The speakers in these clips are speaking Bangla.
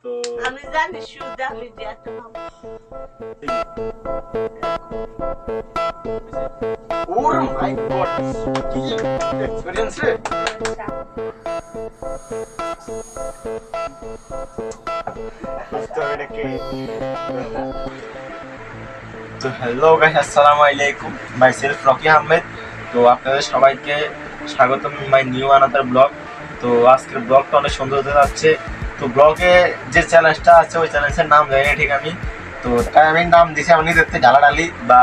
তো আমি জানি শুধু আমি যে এত ওর মাই গড কি এক্সপেরিয়েন্স রে। তো এটাকে তো হ্যালো গাইস, আসসালামু আলাইকুম। My self Rocky Ahmed. তো আপনাদের সবাইকে স্বাগতম মাই নিউ আনাদার ব্লগ। তো আজকের ব্লগটা অনেক সুন্দর হতে যাচ্ছে। তো ব্লগে যে চ্যালেঞ্জটা আছে ওই চ্যালেঞ্জের নাম জানি না ঠিক আমি। তো তাই আমি নাম দিয়েছি আমি দেখতে ঢালাঢালি বা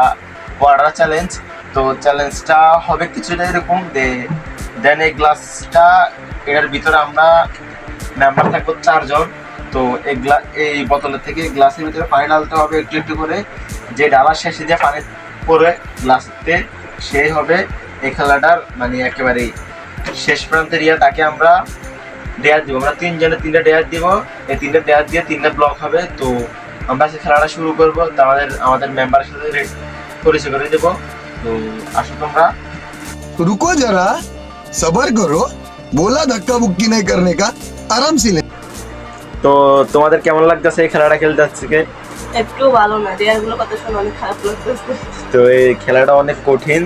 ওয়াটার চ্যালেঞ্জ। তো চ্যালেঞ্জটা হবে কিছুটা এরকম দেন এই গ্লাসটা এর ভিতরে আমরা মেম্বার থাকবো 4 জন। তো এই বোতলের থেকে গ্লাসের ভিতরে পানি ঢালতে হবে একটু একটু করে। যে ডালার শেষে যে পানি পড়বে গ্লাসতে সেই হবে এই খেলাটার মানে একেবারেই শেষ প্রান্তের তাকে আমরা ডেয়ার দিব। আমরা 3 জনে 3টা ডেয়ার দিব। এই 3টা ডেয়ার দিয়ে 3টা ব্লক হবে। তো আমরা সেই খেলাটা শুরু করবো। তো আমাদের মেম্বারের সাথে পরিচয় করে দেবো। তো আসো তোমরা। रुको जरा सबर करो बोला धक्का बुक्की नहीं करने का आराम से ले। তো তোমাদের কেমন লাগতেছে এই খেলাটা খেলতে আজকে? একটু ভালো না, রিয়াগুলো কথা শুনে অনেক খারাপ লাগতেছে। তো এই খেলাটা অনেক কঠিন।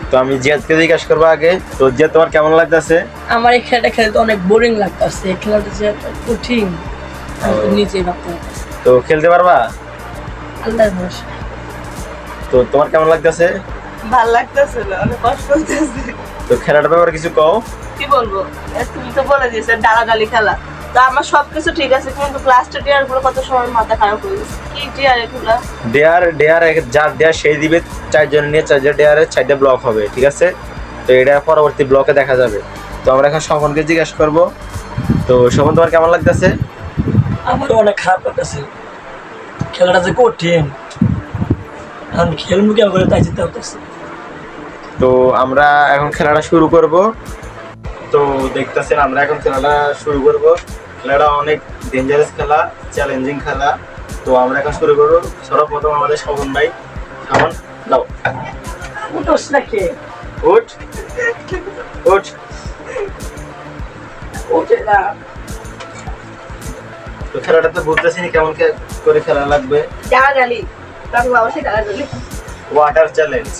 তো আমি জিয়াদকে জিজ্ঞাসা করবো আগে। তো জিয়াদ, তোমার কেমন লাগতেছে? আমার এই খেলাটা খেলতে অনেক বোরিং লাগতেছে। এই খেলাটা যে এত কঠিন আমি তো নিজেই ভাবতে পারতেছি। তো খেলতে পারবা? আল্লাহর ভরসা। তো তোমার কেমন লাগতেছে? ভাল লাগতেছে না, অনেক কষ্ট হইতেছে। তো খেলাটার ব্যাপারে কিছু কও। কি বলবো, তুমি তো বলে দিয়েছো ডালাডালি খেলা। তো আমার সবকিছু ঠিক আছে, কিন্তু ক্লাসটা টিয়ার গুলো কত সময় মাথা খারাপ হয়ে গেছে। কি টিয়ার এগুলা? ডেয়ার যার ডেয়ার সেই দিবে 4 জন নিয়ে 4 ডেয়ারে 4টা ব্লক হবে, ঠিক আছে? তো এটা পরবর্তী ব্লকে দেখা যাবে। তো আমরা এখন শোভনকে জিজ্ঞাসা করবো। তো শোভন, তোমার কেমন লাগতেছে? আমারও অনেক খারাপ লাগতেছে। খেলাটা যে কঠিন, আমি খেলবো কি করে তাই চিন্তা করতেছি। তো আমরা এখন খেলাটা শুরু করব। তো দেখতেছেন আমরা এখন খেলাটা শুরু করব। খেলাটা অনেক ডেঞ্জারাস খেলা, চ্যালেঞ্জিং খেলা। তো আমরা এখন শুরু করব। সর্বপ্রথম আমাদের শোভন ভাই, শোভন দাও। উঠোস না কে? উঠ উঠ। ওঠে না। তো খেলাটা তো বুঝতেছি না কেমন করে খেলা লাগবে। ডালাডালি, তারপর অবশ্যই ডালাডালি। Water challenge.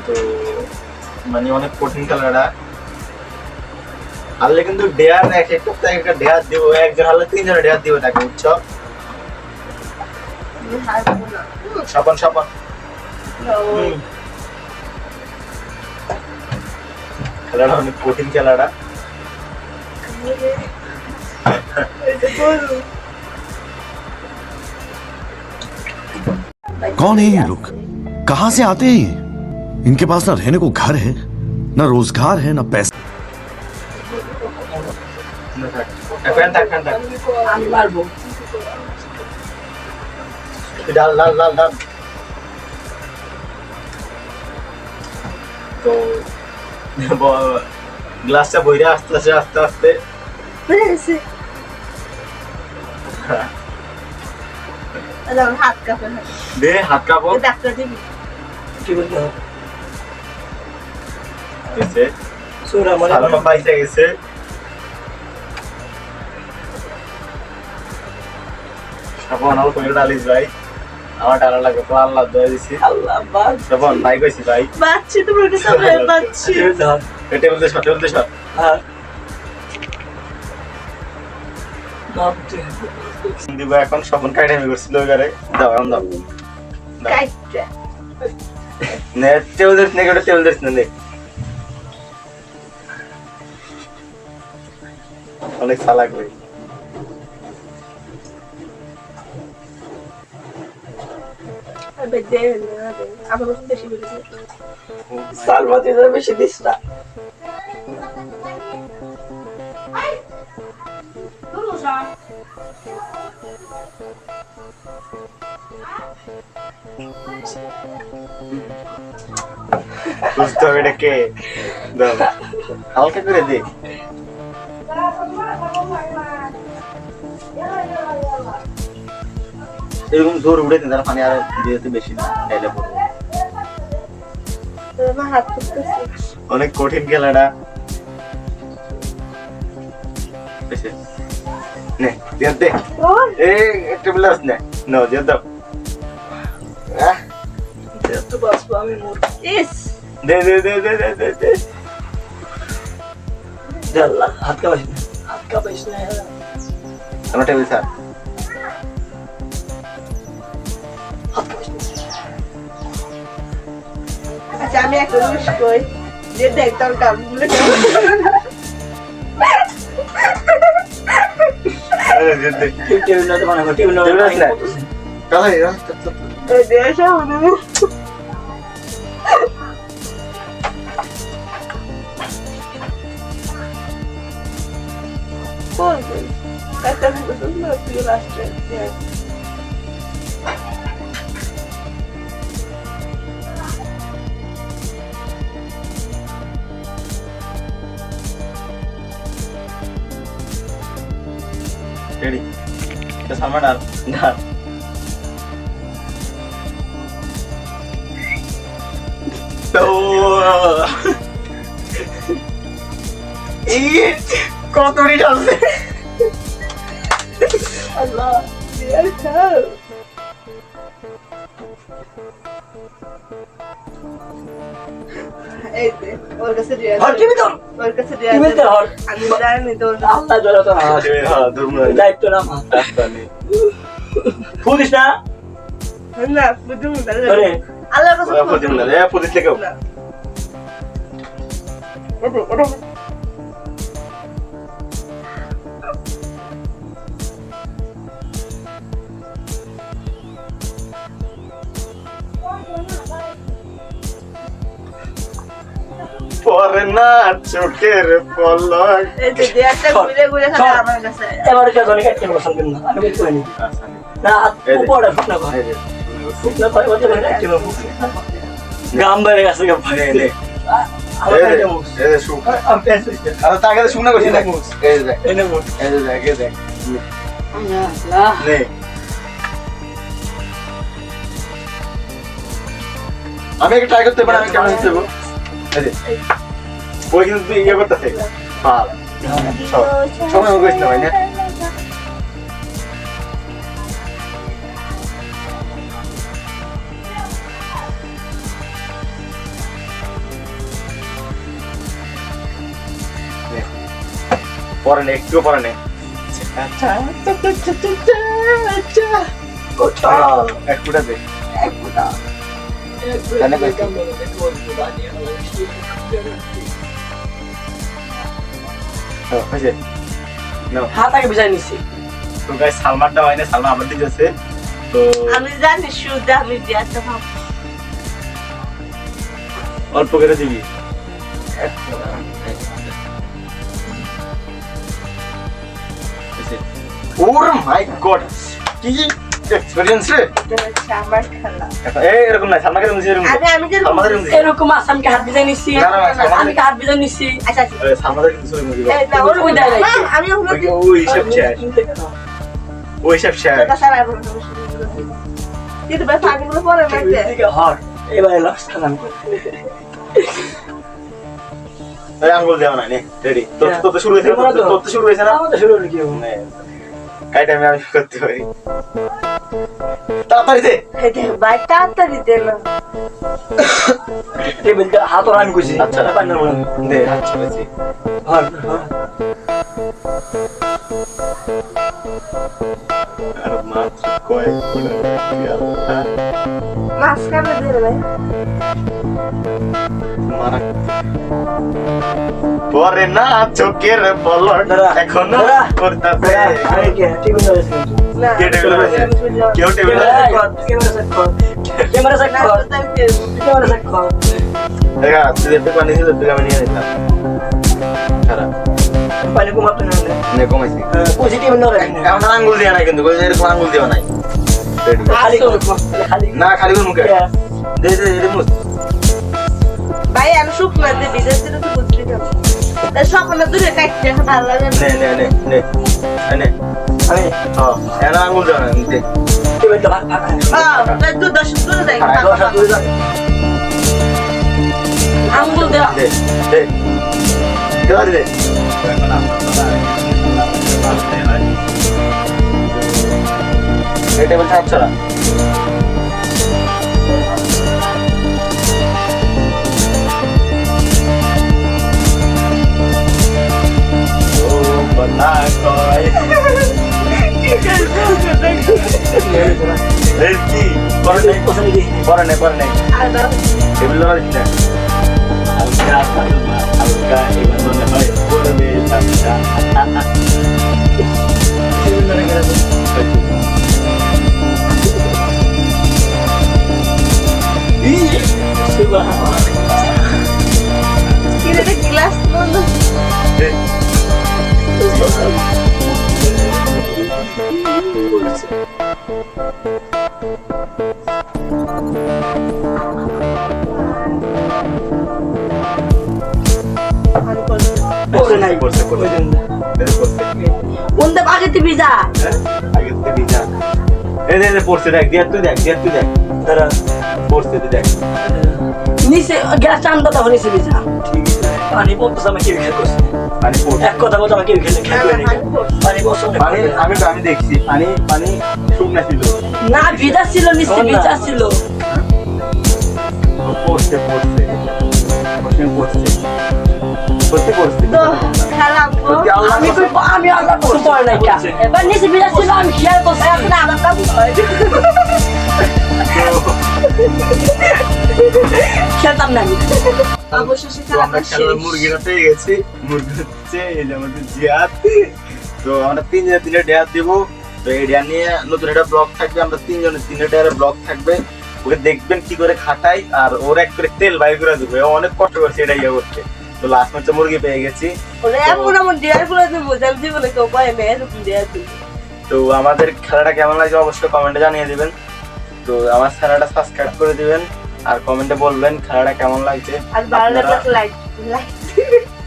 তো মানে অনেক কঠিন খেলাটা। হারলে কিন্তু ডেয়ার একটা ডেয়ার দিব। একজন হারলে 3 জনের ডেয়ার দিব তাকে, বুঝছো? স্বপন স্বপন খেলাটা অনেক কঠিন খেলাটা। कौन है ये लोग? कहां से आते हैं ये? इनके पास ना रहने को घर है, ना रोजगार है, ना पैसा। আমি পারবো। ডাল ডাল ডাল ডাল। তো গ্লাসটা বইরে আস্তে আস্তে আস্তে আস্তে হাত কাঁপে না। দে, হাত কাঁপো। ডাক্তার দিবি? কি বলতে হবে? হয়েছে। সোরা আমার সালামা পাইসা গেছে। শোভন আমার কইলো ডালিস ভাই, আমার ডালা লাগে তো আল্লাহ দয়া দিছি। আল্লাহ বাদ। শোভন ভাই কইছি ভাই। বাচ্চি তোমার কাছে আমরা বাচ্চি। টেবিল দে শট, টেবিল দে শট। আর ভাবতে দিব এখন। শোভন কাইটা আমি করছিল ওইবারে। দাও এখন দাও। কাইটা নে টেবিল দে নে, গড়ে টেবিল দে নে। অনেক চালাক ভাই। আবে দে না দে, আমার কাছে বেশি বেশি। সালমাতে বেশি দিস না। বুঝতে হবে এটাকে। দাও হালকা করে দে। এরকম জোর উঠে তার পানি আর দিতে বেশি না, ডাইলে পড়বে। না হাত করতেছি অনেক কঠিন খেলাটা। এসে নে দিয়ে দে এই টেবিল আছে না নো দিয়ে দাও এত বাঁচবো আমি মোর ইস দে দে দে দে দে দে দে জাল্লা হাত কাঁপাইস না আমার টেবিল স্যার আচ্ছা আমি একটা জিনিস কই যে দেখ তোর কামগুলো আরে দে দে টেবিল না তো মানে টেবিল না টেবিল আছে না কালাই এই দেশে মনে কোন একটা বুঝছিস না তুই লাস্টে রেডি তো সামনে ডাল ডাল তো এই কত মিনিট আছে আল্লাহ ইয়ার খাও এই দে ওর কাছে দিয়ে হর টিভি তো ওর কাছে দিয়ে টিভি তো হর আমি জানি তোর আল্লাহ জোরে তো হ্যাঁ ধর্ম দায়িত্ব না মা ফুদিস না না বুঝুন না আরে আল্লাহর কাছে ফুদিম না এ ফুদিস লেগে এটা এটা পরে না চোখের পলক এই যে দেয়াটা ঘুরে ঘুরে খালি আমার কাছে এবারে কে জানি কাটতে পছন্দ না আমি কিছু কইনি না উপরে ফুটনা করে ফুটনা করে বলতে পারে কাটতে না গাম বেড়ে গেছে গাম নে নে আমার কাছে মুখ এই যে শুক আমি পেন্সিল আর তাকে তো শুনে কইছি দেখ এই যে দেখ এনে মুখ এই যে দেখ এই দেখ আল্লাহ নে আমি একটা ট্রাই করতে পারি আমি কেমন হচ্ছে গো এই যে ওই কিন্তু তুই ইয়ে করতেছে বাল সময় মতো কইছ না ভাই না পরে নে একটু পরে নে কোথা এক ফুটা দে এক ফুটা জানে কইছি। হয়েছে নাও হাত আগে বিছাই নিছি তো গাইস সালমানটা হয় না সালমান আবার দিতেছে তো আমি জানি শুধু আমি দেয়াটা ভাব অল্প করে দিবি ওর মাই গড কি এক্সপেরিয়েন্স রে আমার খেলা এই এরকম না সালমাকে তুমি এরকম আমি যে আমাদের রুম এরকম আসামকে হাত বিছাই নিছি না, না, না, আমি হাত বিছাই নিছি আচ্ছা সালমাদের কিন্তু সরি মুভি এই না ওর ওইটা নাই। আমি ওগুলো ওই সব শেয়ার ওই সব শেয়ার তোর কাছে আর আবার কিন্তু ভাই পানিগুলো পরে না দে হর এবারে লাস্ট খালাম এই আঙ্গুল দেওয়া নাই নে রেডি তোর তো শুরু হয়েছে তোর তো শুরু হয়েছে না আমাদের শুরু হলো কি নে কাই টাইমে আমি করতে পারি তাড়াতাড়ি দে এই দে ভাই তাড়াতাড়ি দে না টেবিলটা হাত রান কইছি আচ্ছা দে আচ্ছা বেশি হর হর আর মাত্র কয়েক মিনিট মাঝখানে দে রে ভাই মারা পরে না চোখের পলক এখনো করতেছে আরে কি টেবিল রয়েছে না কে টেবিল রয়েছে? কেউ টেবিল ক্যামেরা সেট কর ক্যামেরা সেট কর দেখা তুই দেখতে পানি ছিল তুই আমি নিয়ে নিতাম খারাপ পানি কমাতে না নে কমাইছি পজিটিভ না রে এখন আঙ্গুল দিয়া নাই কিন্তু এরকম আঙ্গুল দিয়া নাই Ready? খালি খালি না খালি করে মুখে দে দে দে মুখ ভাই আমি শুকনা দে বিদেশ থেকে তো বুঝলি না তাই সকালে দূরে কাটতে ভালো লাগে নে নে নে নে নে আমি হ্যাঁ এনা আঙ্গুল দিয়া নাই দে টেবিলটা ভাগ ভাগ হ্যাঁ তুই 10 দূরে যাই দশ দূরে যা আঙ্গুল দেওয়া দে দে দেওয়া দে এখন এটা বলতে আচ্ছা না ও বনা কয় এই কি পরে নাই পরে নাই এগুলো হচ্ছে হালকা হালকা এগুলো মনে হয় পড়বে চাপটা গ্লাস বন্ধ পরে নাই পড়ছে পড়ছে বন্ধ আগে তুই যা আগে থেকে যা এই দে পড়ছে দেখ দিয়া তুই দেখ তারা পড়ছে তুই দেখ নিচে গ্যাস টানটা তখন নিচে যা পানি পড়তেছে আমাকে খেয়ে করছে পানি পড়ছে এক কথা বলতে আমাকে খেলে খেয়ে পানি পড়ছে আমি দেখছি পানি শুকনা ছিল না ভিজা ছিল নিচে ভিজা ছিল পড়ছে তো খারাপ আমি আল্লাহ কিছু পড়ে নাই কা এবার নিচে ভিজা ছিল আমি খেয়াল করছি এখন আমার কাম হয় খেলতাম না অবশেষে তো আমরা খেলার মুরগিটা পেয়ে গেছি মুরগি হচ্ছে এই যে আমাদের জিয়াদ তো আমরা তিনজনে ডেয়ার দিব তো এই ডেয়ার নিয়ে নতুন একটা ব্লগ থাকবে আমরা তিনজনে ডেয়ারের ব্লগ থাকবে ওকে দেখবেন কি করে খাটাই আর ওর এক করে তেল বাইর করে দেবো অনেক কষ্ট করছে এটা ইয়ে করতে তো লাস্ট ম্যাচে মুরগি পেয়ে গেছি ওরে এমন এমন ডিয়ার গুলো তুমি বোঝাল জীবনে কেউ পায় না এরকম ডিয়ার তুমি তো আমাদের খেলাটা কেমন লাগছে অবশ্যই কমেন্টে জানিয়ে দিবেন তো আমার চ্যানেলটা সাবস্ক্রাইব করে দিবেন আর কমেন্টে বলবেন খেলাটা কেমন লাগছে আর ভালো লাগলে লাইক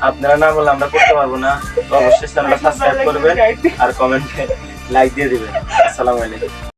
আপনারা না বললে আমরা করতে পারবো না তো অবশ্যই চ্যানেলটা সাবস্ক্রাইব করবেন আর কমেন্টে লাইক দিয়ে দিবেন আসসালামু আলাইকুম